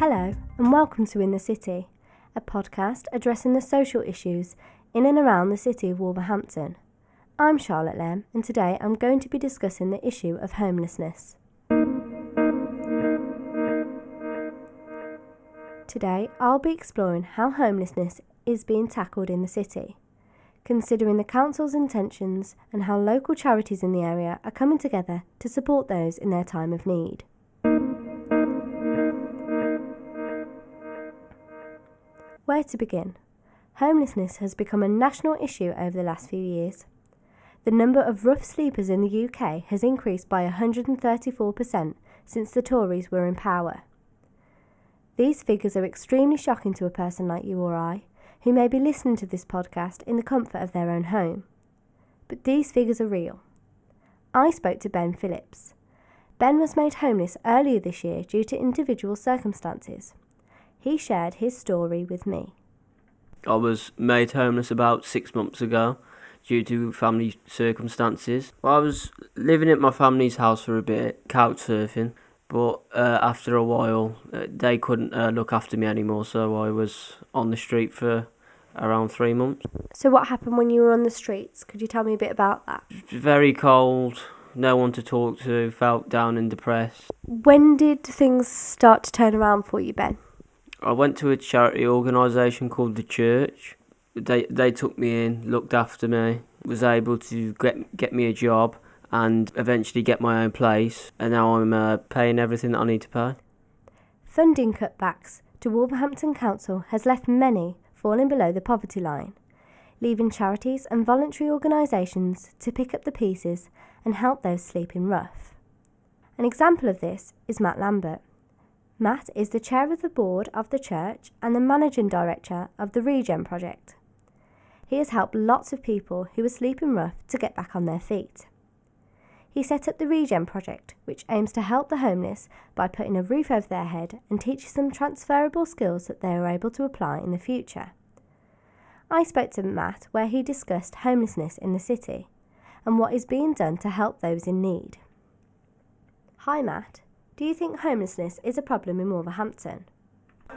Hello and welcome to In the City, a podcast addressing the social issues in and around the city of Wolverhampton. I'm Charlotte Lem and today I'm going to be discussing the issue of homelessness. Today I'll be exploring how homelessness is being tackled in the city, considering the council's intentions and how local charities in the area are coming together to support those in their time of need. Where to begin? Homelessness has become a national issue over the last few years. The number of rough sleepers in the UK has increased by 134% since the Tories were in power. These figures are extremely shocking to a person like you or I, who may be listening to this podcast in the comfort of their own home. But these figures are real. I spoke to Ben Phillips. Ben was made homeless earlier this year due to individual circumstances. He shared his story with me. I was made homeless about 6 months ago due to family circumstances. I was living at my family's house for a bit, couch surfing, but after a while they couldn't look after me anymore, so I was on the street for around 3 months. So what happened when you were on the streets? Could you tell me a bit about that? Very cold, no one to talk to, felt down and depressed. When did things start to turn around for you, Ben? I went to a charity organisation called the church. They took me in, looked after me, was able to get me a job and eventually get my own place. And now I'm paying everything that I need to pay. Funding cutbacks to Wolverhampton Council has left many falling below the poverty line, leaving charities and voluntary organisations to pick up the pieces and help those sleeping rough. An example of this is Matt Lambert. Matt is the chair of the board of the church and the managing director of the Regen project. He has helped lots of people who are sleeping rough to get back on their feet. He set up the Regen project, which aims to help the homeless by putting a roof over their head and teaches them transferable skills that they are able to apply in the future. I spoke to Matt where he discussed homelessness in the city and what is being done to help those in need. Hi Matt. Do you think homelessness is a problem in Wolverhampton?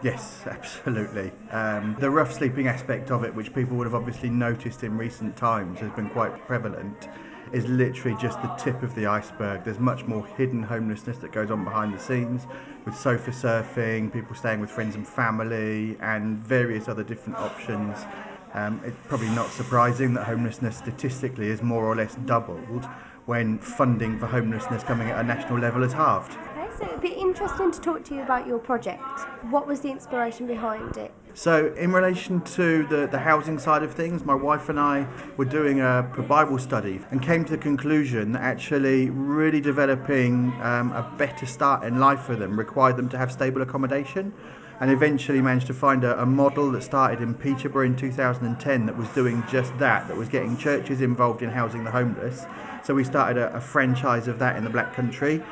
Yes, absolutely. The rough sleeping aspect of it, which people would have obviously noticed in recent times, has been quite prevalent, is literally just the tip of the iceberg. There's much more hidden homelessness that goes on behind the scenes, with sofa surfing, people staying with friends and family, and various other different options. It's probably not surprising that homelessness statistically is more or less doubled when funding for homelessness coming at a national level is halved. So it'd be interesting to talk to you about your project. What was the inspiration behind it? So in relation to the housing side of things, my wife and I were doing a Bible study and came to the conclusion that actually really developing a better start in life for them required them to have stable accommodation, and eventually managed to find a model that started in Peterborough in 2010 that was doing just that was getting churches involved in housing the homeless. So we started a franchise of that in the Black Country.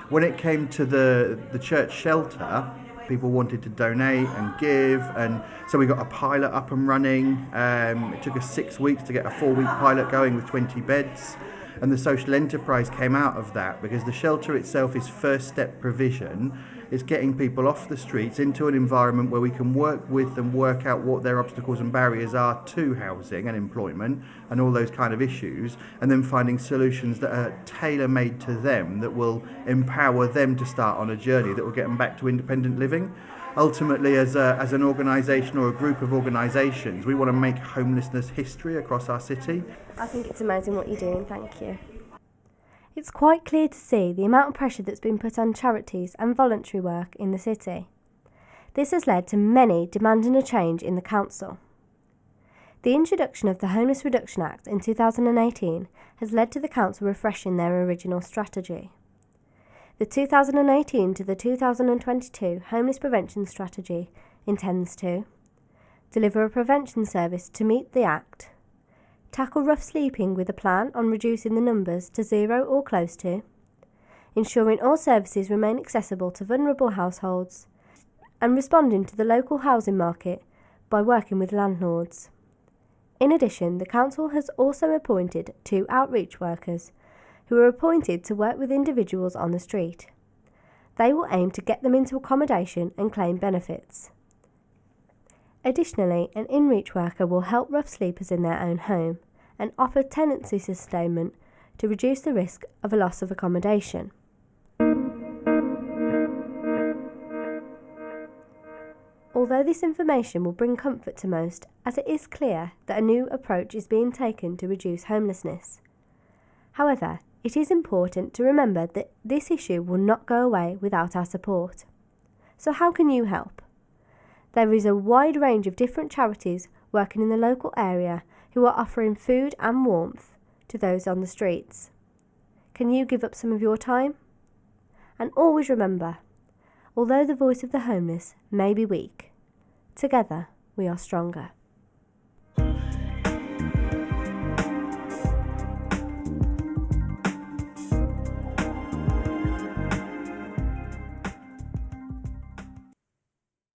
When it came to the church shelter, people wanted to donate and give, and so we got a pilot up and running. It took us 6 weeks to get a 4-week pilot going with 20 beds, and the social enterprise came out of that because the shelter itself is first step provision. It's getting people off the streets into an environment where we can work with them, work out what their obstacles and barriers are to housing and employment and all those kind of issues, and then finding solutions that are tailor-made to them that will empower them to start on a journey that will get them back to independent living. Ultimately, as an organisation or a group of organisations, we want to make homelessness history across our city. I think it's amazing what you're doing, thank you. It's quite clear to see the amount of pressure that's been put on charities and voluntary work in the city. This has led to many demanding a change in the council. The introduction of the Homeless Reduction Act in 2018 has led to the council refreshing their original strategy. The 2018 to the 2022 Homeless Prevention Strategy intends to deliver a prevention service to meet the Act, tackle rough sleeping with a plan on reducing the numbers to 0 or close to, ensuring all services remain accessible to vulnerable households, and responding to the local housing market by working with landlords. In addition, the council has also appointed 2 outreach workers who are appointed to work with individuals on the street. They will aim to get them into accommodation and claim benefits. Additionally, an in-reach worker will help rough sleepers in their own home and offer tenancy sustainment to reduce the risk of a loss of accommodation. Although this information will bring comfort to most, as it is clear that a new approach is being taken to reduce homelessness. However, it is important to remember that this issue will not go away without our support. So how can you help? There is a wide range of different charities working in the local area who are offering food and warmth to those on the streets. Can you give up some of your time? And always remember, although the voice of the homeless may be weak, together we are stronger.